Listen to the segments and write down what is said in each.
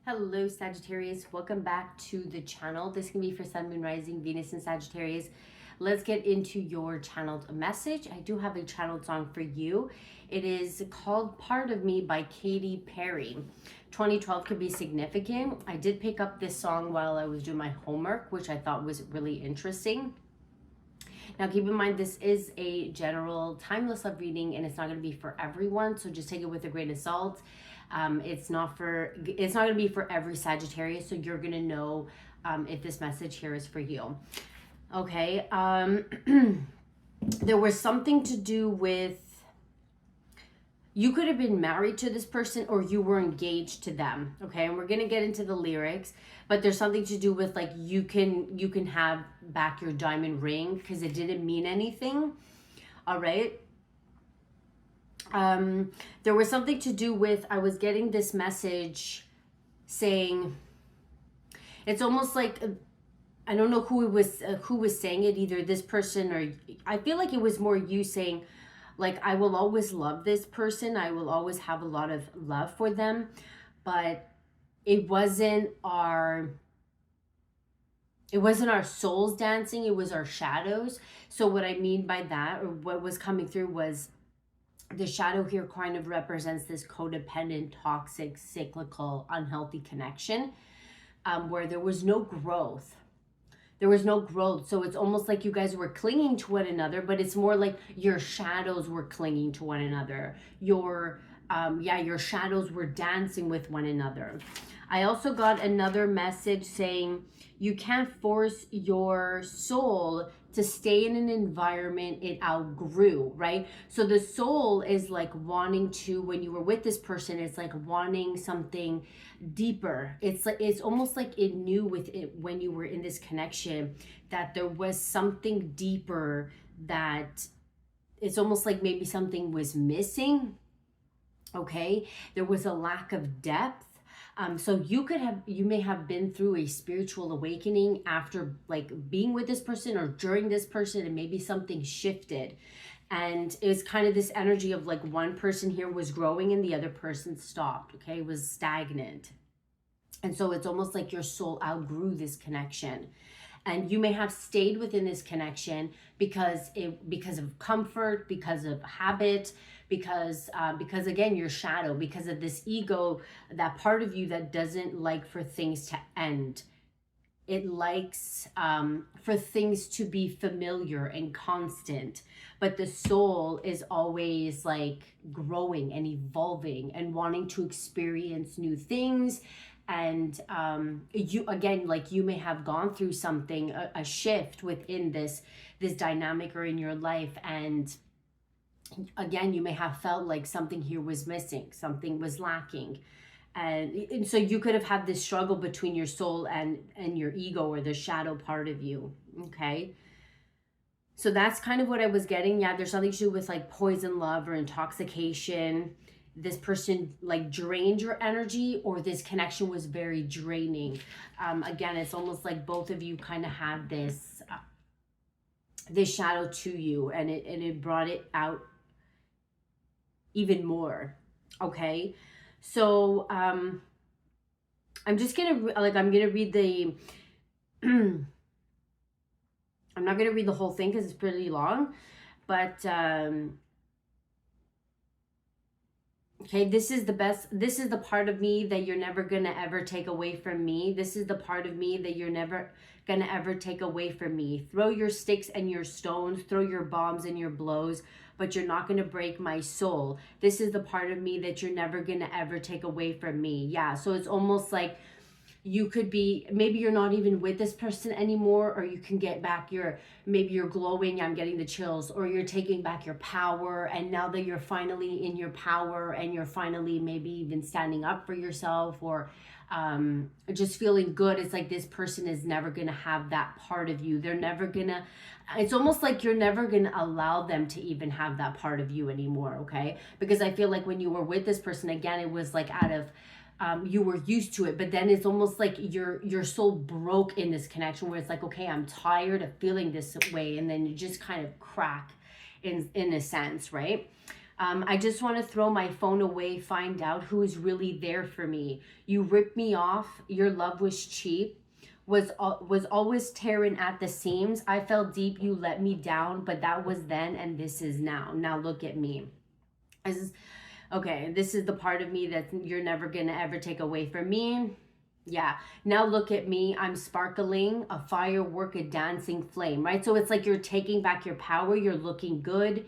Hello Sagittarius, welcome back to the channel. This can be for Sun, Moon, Rising, Venus, and Sagittarius. Let's get into your channeled message. I do have a channeled song for you. It is called Part of Me by Katy Perry. 2012 could be significant. I did pick up this song while I was doing my homework, which I thought was really interesting. Now keep in mind, this is a general timeless love reading and it's not going to be for everyone, so just take it with a grain of salt. It's not going to be for every Sagittarius, so you're going to know if this message here is for you. Okay. There was something to do with, you could have been married to this person or you were engaged to them. Okay. And we're going to get into the lyrics, but there's something to do with like, you can have back your diamond ring because it didn't mean anything. All right. There was something to do with, I was getting this message saying, it's almost like, I don't know who was saying it, either this person or, I feel like it was more you saying, like, I will always love this person. I will always have a lot of love for them, but it wasn't our souls dancing. It was our shadows. So what I mean by that, or what was coming through, was the shadow here kind of represents this codependent, toxic, cyclical, unhealthy connection where there was no growth. There was no growth. So it's almost like you guys were clinging to one another, but it's more like your shadows were clinging to one another. Your shadows were dancing with one another. I also got another message saying you can't force your soul to stay in an environment it outgrew, right? So the soul is like wanting to, when you were with this person, it's like wanting something deeper. It's like, it's almost like it knew with it when you were in this connection that there was something deeper, that it's almost like maybe something was missing. Okay, there was a lack of depth. So you may have been through a spiritual awakening after like being with this person or during this person, and maybe something shifted. And it was kind of this energy of like one person here was growing and the other person stopped. Okay, it was stagnant. And so it's almost like your soul outgrew this connection. And you may have stayed within this connection because of comfort, because of habit, because again, your shadow, because of this ego, that part of you that doesn't like for things to end. It likes for things to be familiar and constant, but the soul is always like growing and evolving and wanting to experience new things. And you, again, like you may have gone through something, a shift within this dynamic or in your life, and again, you may have felt like something here was missing, something was lacking. And so you could have had this struggle between your soul and your ego, or the shadow part of you. Okay, so that's kind of what I was getting. Yeah, there's something to do with like poison love or intoxication. This person like drained your energy, or this connection was very draining. Again, it's almost like both of you kind of had this this shadow to you, and it brought it out even more. Okay, so I'm just gonna I'm gonna read the I'm not gonna read the whole thing because it's pretty long, but okay, this is the part of me that you're never gonna ever take away from me. This is the part of me that you're never gonna ever take away from me. Throw your sticks and your stones, throw your bombs and your blows, but you're not gonna break my soul. This is the part of me that you're never gonna ever take away from me. Yeah, so it's almost like you could be, maybe you're not even with this person anymore, or you can get back maybe you're glowing, I'm getting the chills, or you're taking back your power. And now that you're finally in your power and you're finally maybe even standing up for yourself, or just feeling good, it's like this person is never gonna have that part of you. They're never gonna, it's almost like you're never gonna allow them to even have that part of you anymore. Okay, because I feel like when you were with this person, again, it was like out of you were used to it, but then it's almost like your soul broke in this connection where it's like, okay, I'm tired of feeling this way, and then you just kind of crack in a sense, right? I just want to throw my phone away, find out who is really there for me. You ripped me off. Your love was cheap. Was always tearing at the seams. I fell deep. You let me down, but that was then, and this is now. Now look at me. Okay, this is the part of me that you're never gonna ever take away from me. Yeah, now look at me. I'm sparkling, a firework, a dancing flame, right? So it's like you're taking back your power. You're looking good.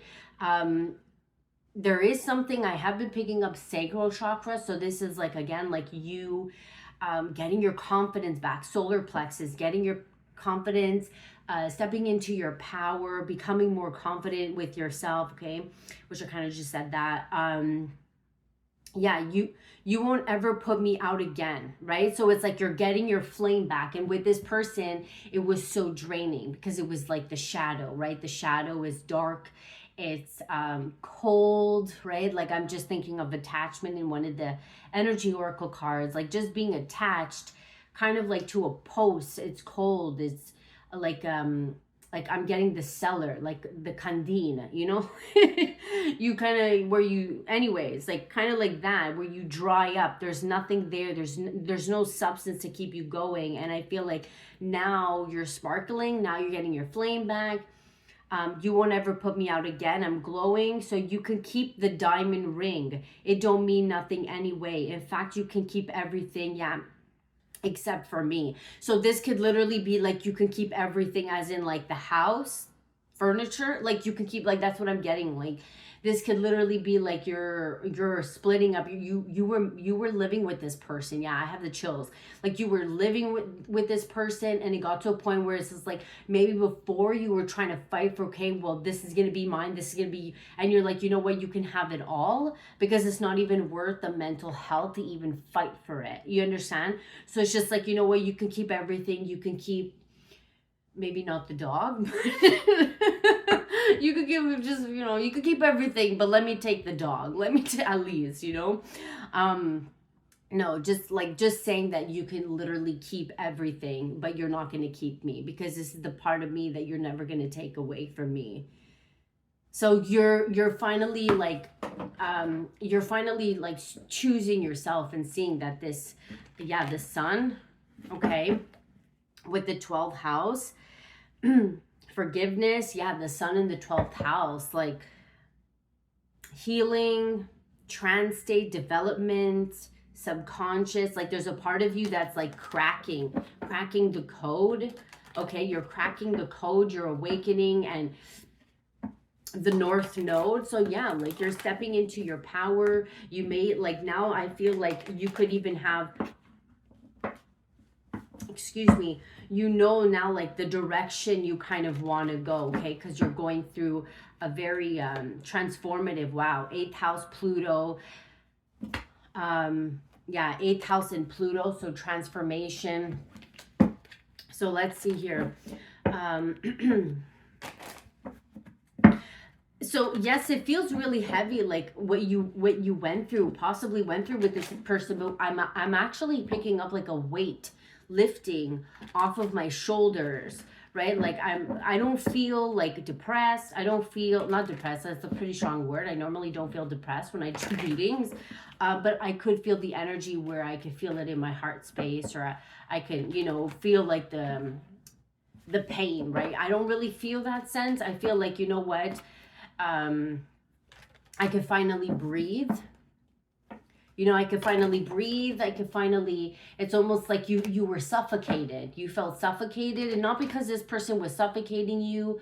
There is something I have been picking up, sacral chakra. So this is like, again, like you getting your confidence back, solar plexus, getting your confidence, stepping into your power, becoming more confident with yourself. Okay, which I kind of just said that. Yeah, you won't ever put me out again, right? So it's like you're getting your flame back. And with this person, it was so draining because it was like the shadow, right? The shadow is dark, it's cold, right? Like I'm just thinking of attachment in one of the energy oracle cards, like just being attached kind of like to a post. It's cold, it's like I'm getting the cellar, like the candine, you know. You kind of, where you, anyways, like kind of like that, where you dry up, there's nothing there, there's no substance to keep you going. And I feel like now you're sparkling, now you're getting your flame back. You won't ever put me out again. I'm glowing, so you can keep the diamond ring. It don't mean nothing anyway. In fact, you can keep everything, yeah, except for me. So this could literally be like, you can keep everything, as in like the house, furniture, like you can keep, like that's what I'm getting. Like this could literally be like you're splitting up. You were living with this person. Yeah, I have the chills. Like you were living with this person, and it got to a point where it's just like, maybe before you were trying to fight for, okay, well, this is gonna be mine, this is gonna be, and you're like, you know what, you can have it all, because it's not even worth the mental health to even fight for it. You understand? So it's just like, you know what, you can keep everything. You can keep, maybe not the dog. You could give him just, you know, you could keep everything, but let me take the dog. Let me at least, you know. No, just saying that you can literally keep everything, but you're not going to keep me, because this is the part of me that you're never going to take away from me. So you're finally like choosing yourself and seeing that this, yeah, the sun, okay, with the 12th house, forgiveness, yeah, the sun in the 12th house, like healing, trance state, development, subconscious. Like there's a part of you that's like cracking the code. Okay, you're cracking the code, you're awakening, and the North Node. So yeah, like you're stepping into your power. You may, like, now I feel like you could even have, excuse me, you know, now like the direction you kind of want to go, okay, because you're going through a very transformative, wow, 8th house Pluto, yeah, 8th house in Pluto, so transformation. So let's see here. So yes, it feels really heavy, like what you possibly went through with this person, but I'm actually picking up like a weight lifting off of my shoulders, right? Like I don't feel like depressed. I don't feel, not depressed, that's a pretty strong word. I normally don't feel depressed when I do readings, but I could feel the energy where I could feel it in my heart space, or I can, you know, feel like the pain, right? I don't really feel that sense. I feel like, you know what, I could finally breathe. You know, I could finally breathe. I could finally, it's almost like you were suffocated. You felt suffocated, and not because this person was suffocating you,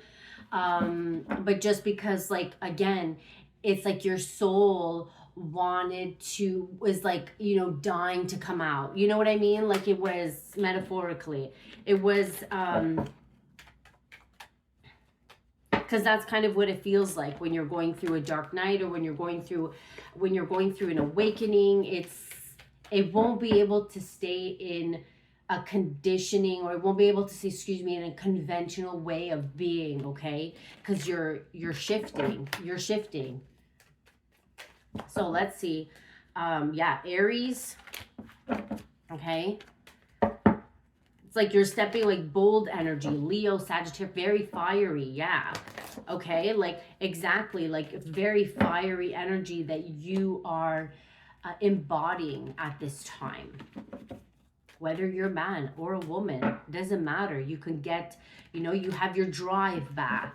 but just because, like, again, it's like your soul was like, you know, dying to come out. You know what I mean? Like it was, metaphorically, it was, because that's kind of what it feels like when you're going through a dark night, or when you're going through an awakening. It won't be able to stay in a conditioning, or it won't be able to stay, excuse me, in a conventional way of being, okay? Because you're shifting. So let's see. Yeah, Aries, okay? It's like you're stepping, like bold energy, Leo, Sagittarius, very fiery, yeah. Okay, like exactly, like very fiery energy that you are embodying at this time. Whether you're a man or a woman, doesn't matter. You can get, you have your drive back.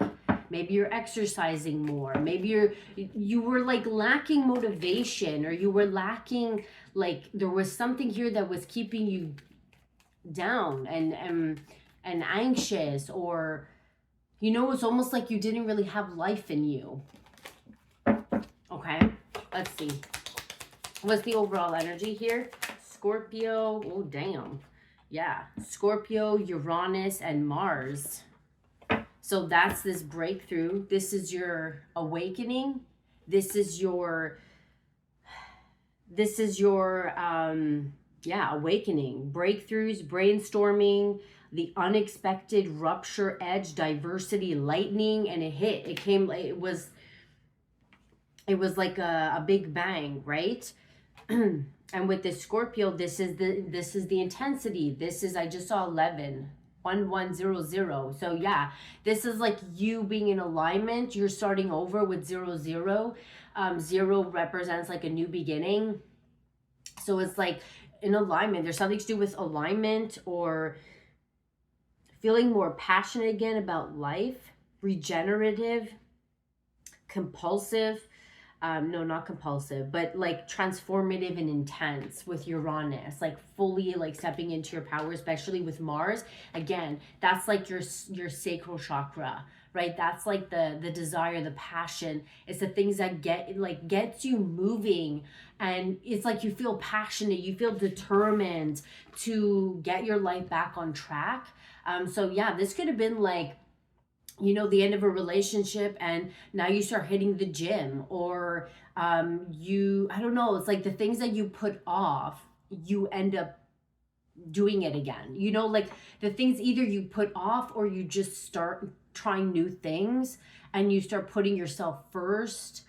Maybe you're exercising more. Maybe you were like lacking motivation, or you were lacking, like there was something here that was keeping you down and anxious, or it's almost like you didn't really have life in you. Okay, let's see. What's the overall energy here? Scorpio, oh damn. Yeah, Scorpio, Uranus, and Mars. So that's this breakthrough. This is your awakening. This is your awakening. Breakthroughs, brainstorming, the unexpected rupture, edge, diversity, lightning, and it hit. It was like a big bang, right? And with this Scorpio, this is the intensity. This is, I just saw 11 So yeah, this is like you being in alignment. You're starting over with 0 0. 0 represents like a new beginning. So it's like in alignment. There's something to do with alignment, or feeling more passionate again about life, regenerative, compulsive. No, not compulsive, but like transformative and intense with Uranus, like fully like stepping into your power, especially with Mars. Again, that's like your sacral chakra, right? That's like the desire, the passion. It's the things that gets you moving, and it's like you feel passionate, you feel determined to get your life back on track. So yeah, this could have been like, the end of a relationship, and now you start hitting the gym, or I don't know, it's like the things that you put off, you end up doing it again. Like the things either you put off, or you just start trying new things and you start putting yourself first,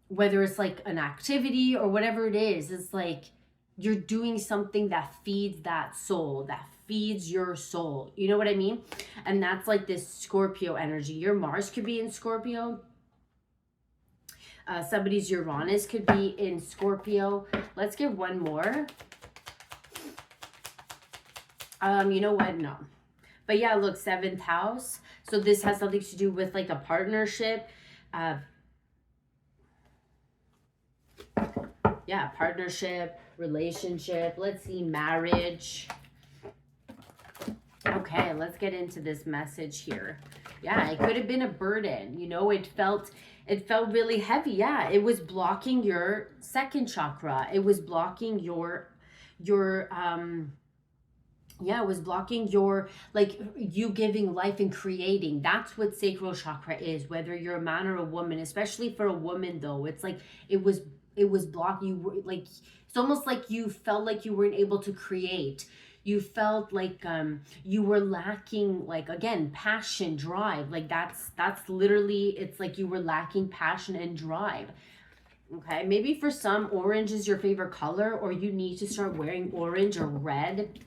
whether it's like an activity or whatever it is. It's like you're doing something that feeds that soul, that feeds your soul. You know what I mean? And that's like this Scorpio energy. Your Mars could be in Scorpio. Somebody's Uranus could be in Scorpio. Let's get one more. You know what? No. But yeah, look, 7th house. So this has something to do with like a partnership. Partnership, relationship. Let's see, marriage. Okay, let's get into this message here. Yeah, it could have been a burden. It felt really heavy. Yeah, it was blocking your second chakra. It was blocking your it was blocking your, like, you giving life and creating. That's what sacral chakra is, whether you're a man or a woman. Especially for a woman, though, it's like it was blocking you. Like, it's almost like you felt like you weren't able to create. You felt like you were lacking, like, again, passion, drive. Like that's literally, it's like you were lacking passion and drive. Okay, maybe for some, orange is your favorite color, or you need to start wearing orange or red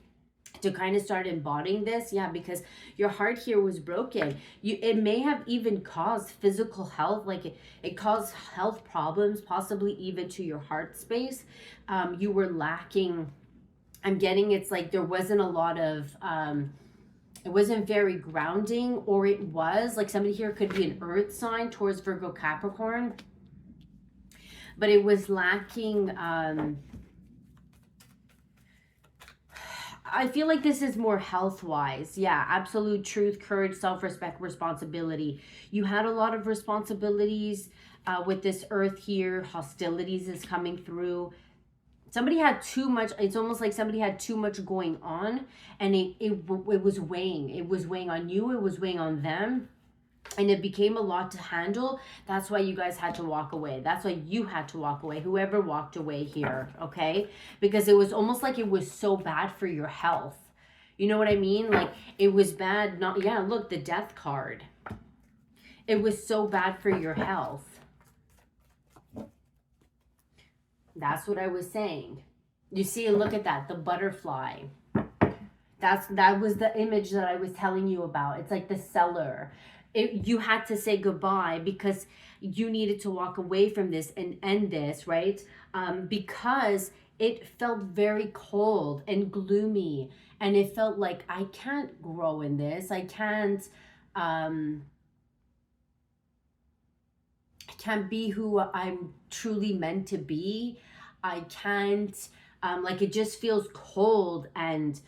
to kind of start embodying this. Yeah, because your heart here was broken. It may have even caused physical health, like it caused health problems, possibly even to your heart space. You were lacking, I'm getting, it's like there wasn't a lot of it wasn't very grounding, or it was like, somebody here could be an earth sign, Taurus, Virgo, Capricorn, but it was lacking. I feel like this is more health-wise. Yeah, absolute truth, courage, self-respect, responsibility. You had a lot of responsibilities with this earth here. Hostilities is coming through. Somebody had too much. It's almost like somebody had too much going on, and it was weighing. It was weighing on you. It was weighing on them. And it became a lot to handle. That's why you guys had to walk away. That's why you had to walk away. Whoever walked away here, okay? Because it was almost like it was so bad for your health. You know what I mean? Like, it was bad. Look, the death card. It was so bad for your health. That's what I was saying. You see, look at that, the butterfly. That was the image that I was telling you about. It's like the seller. you had to say goodbye because you needed to walk away from this and end this, right? Because it felt very cold and gloomy, and it felt like I can't grow in this. I can't be who I'm truly meant to be. I can't, like, it just feels cold and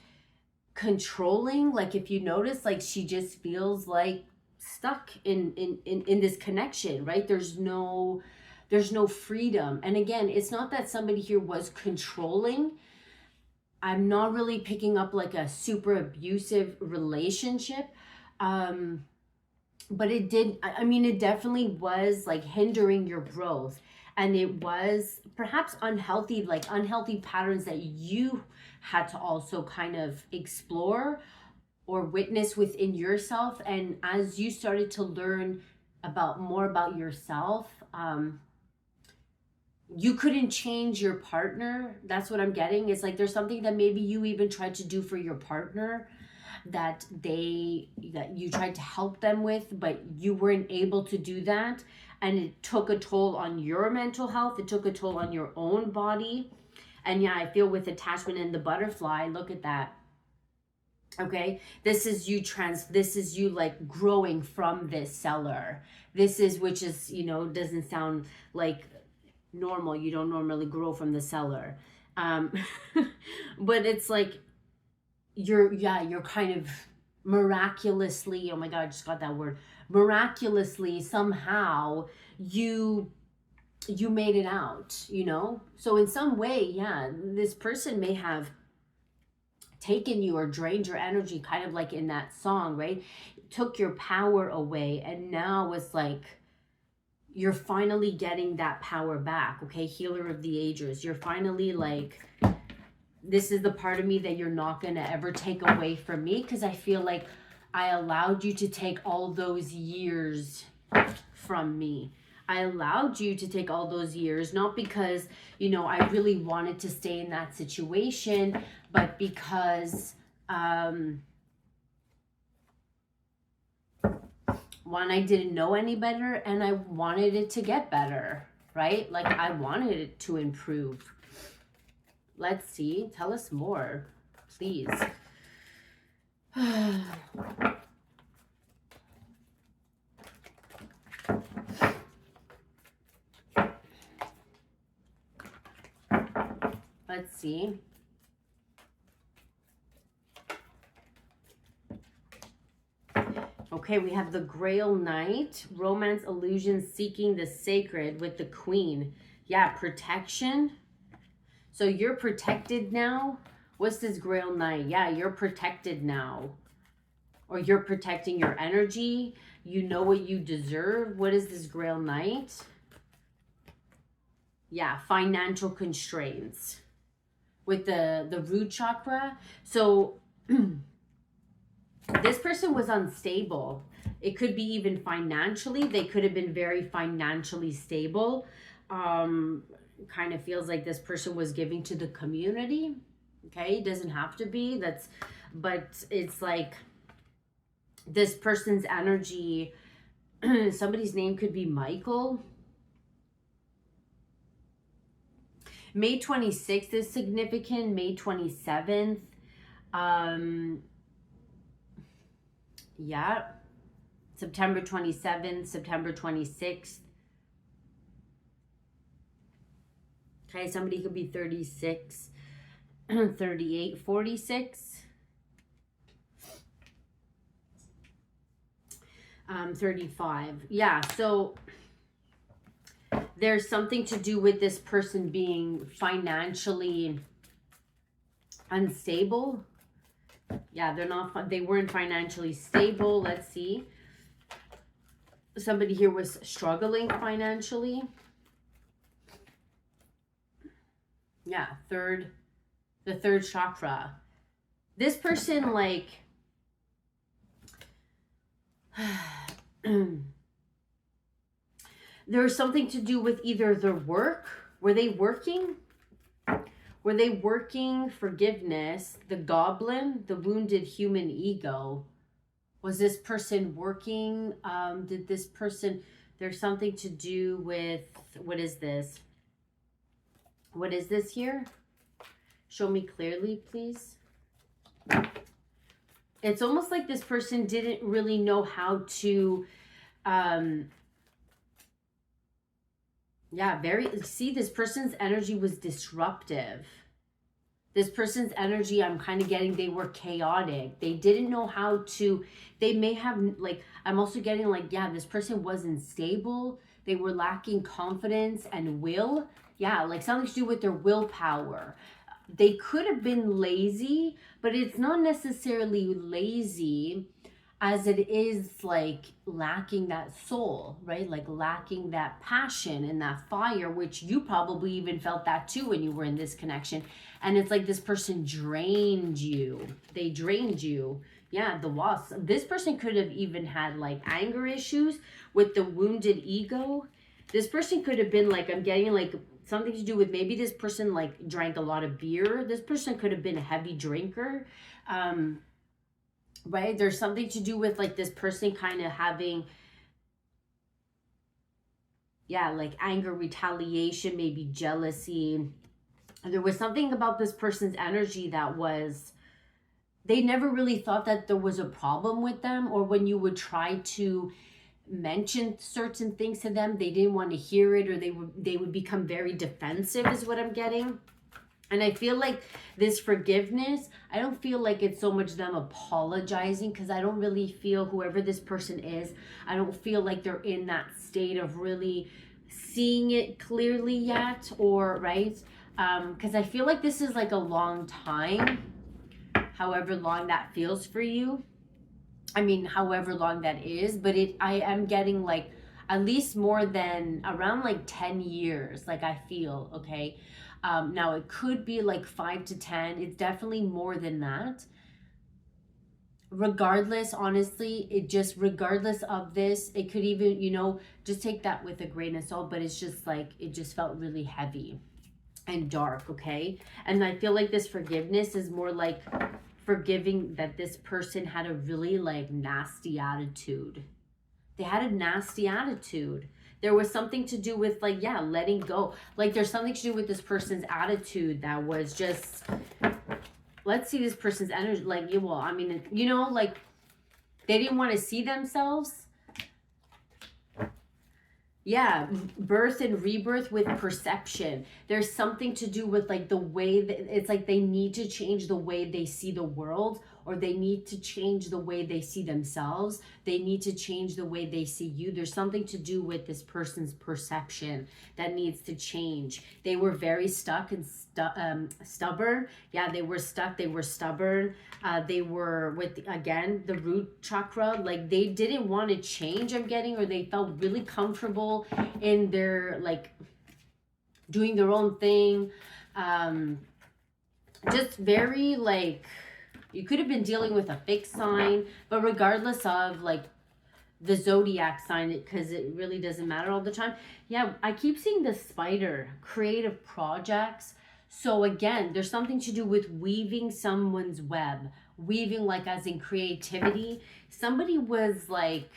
controlling. Like, if you notice, like, she just feels like stuck in this connection, right? There's no freedom. And again, it's not that somebody here was controlling. I'm not really picking up like a super abusive relationship. But it did, I mean, it definitely was like hindering your growth. And it was perhaps unhealthy, like unhealthy patterns that you had to also kind of explore or witness within yourself. And as you started to learn more about yourself, you couldn't change your partner. That's what I'm getting. It's like there's something that maybe you even tried to do for your partner that you tried to help them with, but you weren't able to do that, and it took a toll on your mental health. It took a toll on your own body. And yeah, I feel with attachment and the butterfly, look at that. Okay, this is you like growing from this seller. This is, which is, doesn't sound like normal. You don't normally grow from the seller. But it's like you're kind of miraculously, oh my God, I just got that word, miraculously somehow you made it out, so in some way, yeah, this person may have taken you or drained your energy, kind of like in that song, right? Took your power away, and now it's like you're finally getting that power back. Okay, healer of the ages, you're finally like, this is the part of me that you're not going to ever take away from me, because I feel like I allowed you to take all those years from me. I allowed you to take all those years, not because, I really wanted to stay in that situation, but because, one, I didn't know any better, and I wanted it to get better, right? Like, I wanted it to improve. Let's see. Tell us more, please. Let's see. Okay, we have the Grail Knight, romance, illusion, seeking the sacred with the Queen. Yeah, protection. So you're protected now. What's this Grail Knight? Yeah, you're protected now. Or you're protecting your energy. You know what you deserve. What is this Grail Knight? Yeah, financial constraints. With the root chakra. So this person was unstable. It could be even financially. They could have been very financially stable. Kind of feels like this person was giving to the community. Okay, it doesn't have to be. But it's like this person's energy, somebody's name could be Michael. May 26th is significant. May 27th. Yeah. September 27th, September 26th. Okay, somebody could be 36, 38, 46. 35. Yeah, so there's something to do with this person being financially unstable. Yeah, they weren't financially stable. Let's see. Somebody here was struggling financially. Yeah, the third chakra. This person, like, there's something to do with either their work. Were they working? Were they working? Forgiveness, the goblin, the wounded human ego. Was this person working? Did this person, there's something to do with, what is this? What is this here? Show me clearly, please. It's almost like this person didn't really know how to, see, this person's energy was disruptive. This person's energy, I'm kind of getting, they were chaotic. They didn't know how to, they may have, like, I'm also getting like, yeah, this person wasn't stable. They were lacking confidence and will. Yeah, like something to do with their willpower. They could have been lazy, but it's not necessarily lazy as it is like lacking that soul, right? Like lacking that passion and that fire, which you probably even felt that too when you were in this connection. And it's like this person drained you. They drained you. Yeah, the wasp. This person could have even had like anger issues with the wounded ego. This person could have been like, I'm getting like something to do with maybe this person like drank a lot of beer. This person could have been a heavy drinker. Right? There's something to do with like this person kind of having, yeah, like anger, retaliation, maybe jealousy. There was something about this person's energy that was, they never really thought that there was a problem with them, or when you would try to mention certain things to them, they didn't want to hear it, or they would become very defensive is what I'm getting. And I feel like this forgiveness, I don't feel like it's so much them apologizing, because I don't really feel, whoever this person is, I don't feel like they're in that state of really seeing it clearly yet, or right? Because I feel like this is like a long time, however long that feels for you. I mean, however long that is, but I am getting like at least more than around like 10 years, like I feel, okay? Now it could be like 5 to 10. It's definitely more than that. Regardless, honestly, regardless of this, it could even, just take that with a grain of salt, but it's just like, it just felt really heavy and dark, okay? And I feel like this forgiveness is more like forgiving that this person had a really like nasty attitude. They had a nasty attitude. There was something to do with like, yeah, letting go. Like there's something to do with this person's attitude that was just, let's see this person's energy. Like, well, I mean, like they didn't want to see themselves. Yeah, birth and rebirth with perception. There's something to do with like the way that it's like they need to change the way they see the world, or they need to change the way they see themselves. They need to change the way they see you. There's something to do with this person's perception that needs to change. They were very stuck and stubborn. Yeah, they were stuck. They were stubborn. They were with, again, the root chakra. Like they didn't want to change, I'm getting, or they felt really comfortable in their, like, doing their own thing. Just very, like, you could have been dealing with a fixed sign, but regardless of like the zodiac sign, because it really doesn't matter all the time. Yeah, I keep seeing the spider, creative projects. So again, there's something to do with weaving someone's web, weaving like as in creativity. Somebody was like,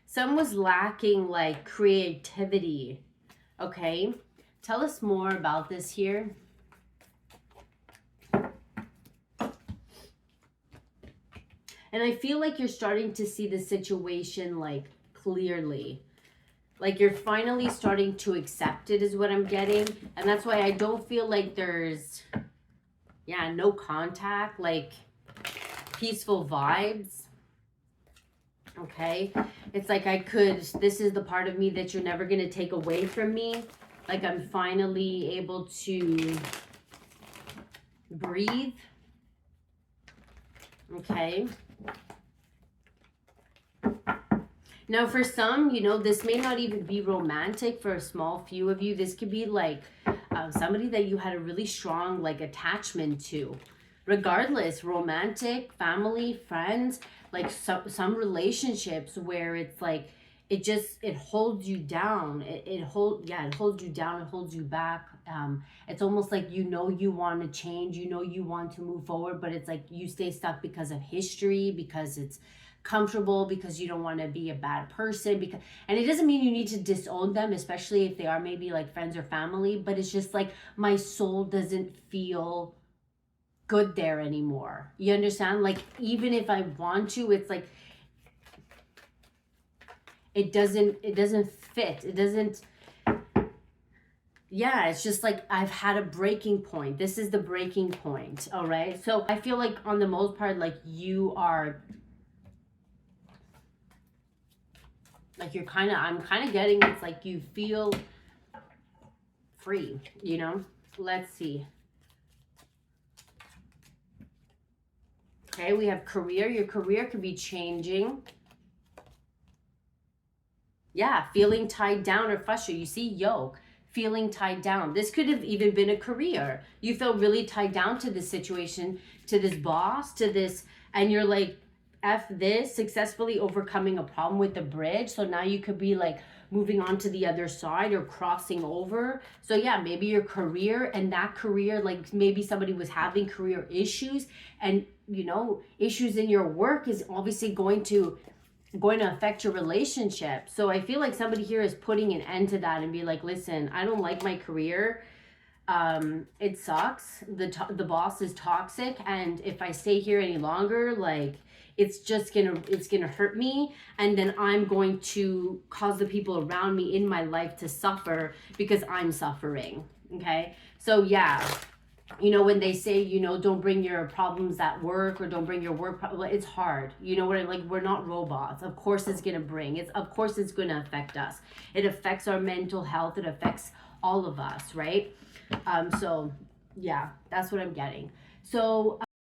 some was lacking like creativity. Okay, tell us more about this here. And I feel like you're starting to see the situation like clearly. Like you're finally starting to accept it is what I'm getting. And that's why I don't feel like there's, yeah, no contact, like peaceful vibes. Okay, it's like this is the part of me that you're never going to take away from me. Like I'm finally able to breathe. Okay. Now for some, this may not even be romantic. For a small few of you, this could be like somebody that you had a really strong like attachment to. regardless, romantic, family, friends, like some relationships where it's like it holds you down. It holds you down, it holds you back. It's almost like you want to change, you want to move forward, but it's like you stay stuck because of history, because it's comfortable, because you don't want to be a bad person, because and it doesn't mean you need to disown them, especially if they are maybe like friends or family, but it's just like my soul doesn't feel good there anymore. You understand? Like even if I want to, it's like it doesn't fit. It doesn't, yeah, it's just like I've had a breaking point. This is the breaking point. All right. So I feel like on the most part, like you are like I'm kind of getting it's like you feel free, you know? Let's see. Okay, we have career. Your career could be changing. Yeah, feeling tied down or frustrated. You see yoke, feeling tied down. This could have even been a career. You feel really tied down to this situation, to this boss, to this, and you're like, F this, successfully overcoming a problem with the bridge. So now you could be like moving on to the other side or crossing over. So yeah, maybe your career, and that career, like maybe somebody was having career issues, and issues in your work is obviously going to affect your relationship. So I feel like somebody here is putting an end to that and be like, listen, I don't like my career. It sucks. The boss is toxic, and if I stay here any longer, like it's gonna hurt me, and then I'm going to cause the people around me in my life to suffer because I'm suffering. Okay, so yeah, when they say, don't bring your problems at work, or don't bring your work it's hard. Like, we're not robots. Of course it's gonna affect us. It affects our mental health. It affects all of us, right? So yeah, that's what I'm getting. So